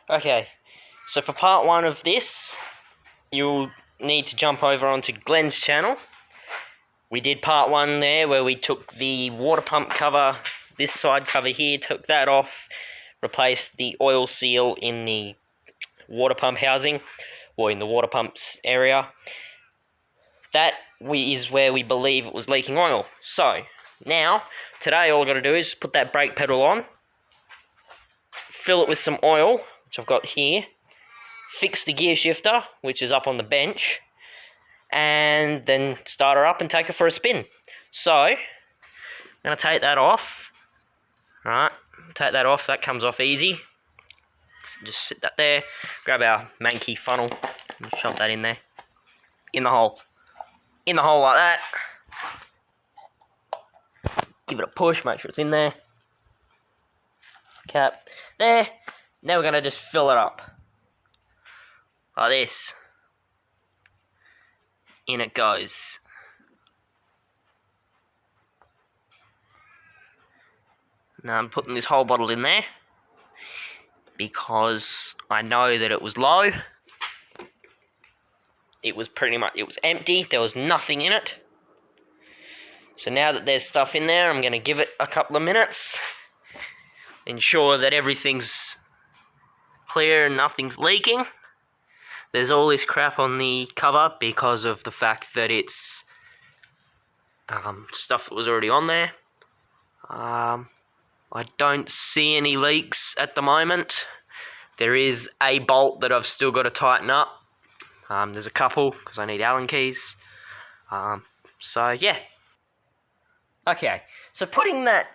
Okay, so for part 1 of this, you'll need to jump over onto Glens' channel. We did part 1 there where we took the water pump cover, this side cover here, took that off, replaced the oil seal in the water pump housing, or in the water pumps area. That is where we believe it was leaking oil. So, now, today all I've got to do is put that brake pedal on, fill it with some oil, which I've got here, fix the gear shifter, which is up on the bench, and then start her up and take her for a spin. So, I'm going to take that off. Alright, take that off, that comes off easy. So just sit that there, grab our manky funnel, and shove that in there. In the hole. In the hole like that. Give it a push, make sure it's in there. Cap. There. Now we're going to just fill it up. Like this. In it goes. Now I'm putting this whole bottle in there because I know that it was low. It was empty. There was nothing in it. So now that there's stuff in there, I'm going to give it a couple of minutes. Ensure that everything's clear and nothing's leaking. There's all this crap on the cover because of the fact that it's stuff that was already on there. I don't see any leaks at the moment. There is a bolt that I've still got to tighten up. There's a couple because I need Allen keys. So yeah. Okay, so putting that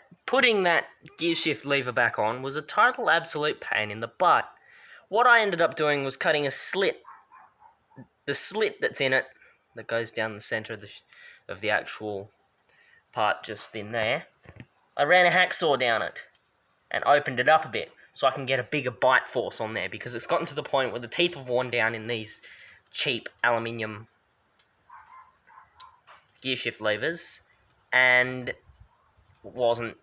gear shift lever back on was a total absolute pain in the butt. What I ended up doing was cutting a slit. The slit that's in it, that goes down the centre of the actual part just in there, I ran a hacksaw down it and opened it up a bit so I can get a bigger bite force on there, because it's gotten to the point where the teeth have worn down in these cheap aluminium gear shift levers and wasn't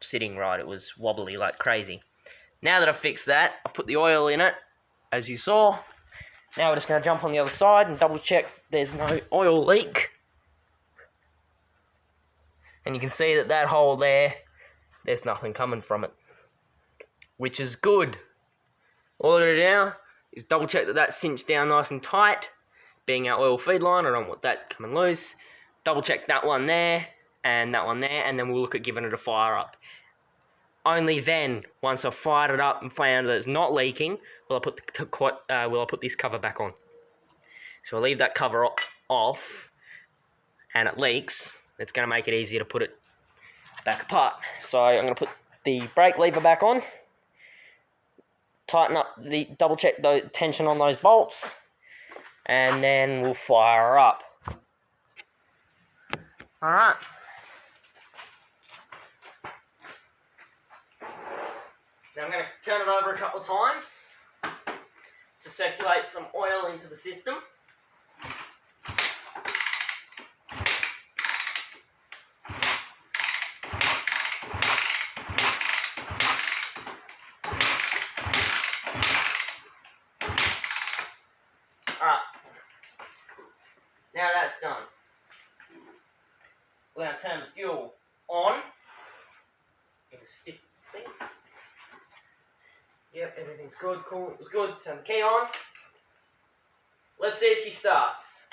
sitting right. It was wobbly like crazy. Now that I've fixed that, I've put the oil in it, as you saw. Now we're just going to jump on the other side and double check there's no oil leak. And you can see that hole there, there's nothing coming from it, which is good. All I gotta do now is double check that that's cinched down nice and tight. Being our oil feed line, I don't want that coming loose. Double check that one there, and that one there, and then we'll look at giving it a fire up. Only then, once I've fired it up and found that it's not leaking, will I put this cover back on. So I'll leave that cover off, and it leaks. It's going to make it easier to put it back apart. So I'm going to put the brake lever back on, tighten up double check the tension on those bolts, and then we'll fire her up. Alright. Now I'm going to turn it over a couple of times to circulate some oil into the system. Alright, now that's done. We're going to turn the fuel on. Get a stiff thing. Yep, everything's good, cool, it was good. Turn the key on. Let's see if she starts.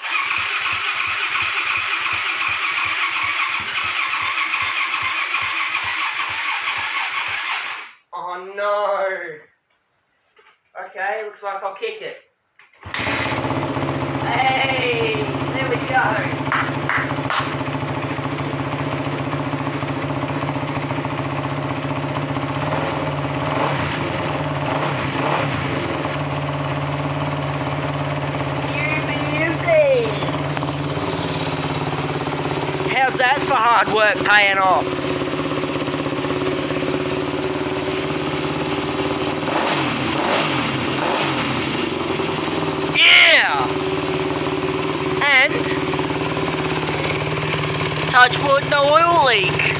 Oh no! Okay, looks like I'll kick it. Hey! There we go! How's that for hard work paying off? Yeah! And touch wood, no oil leak.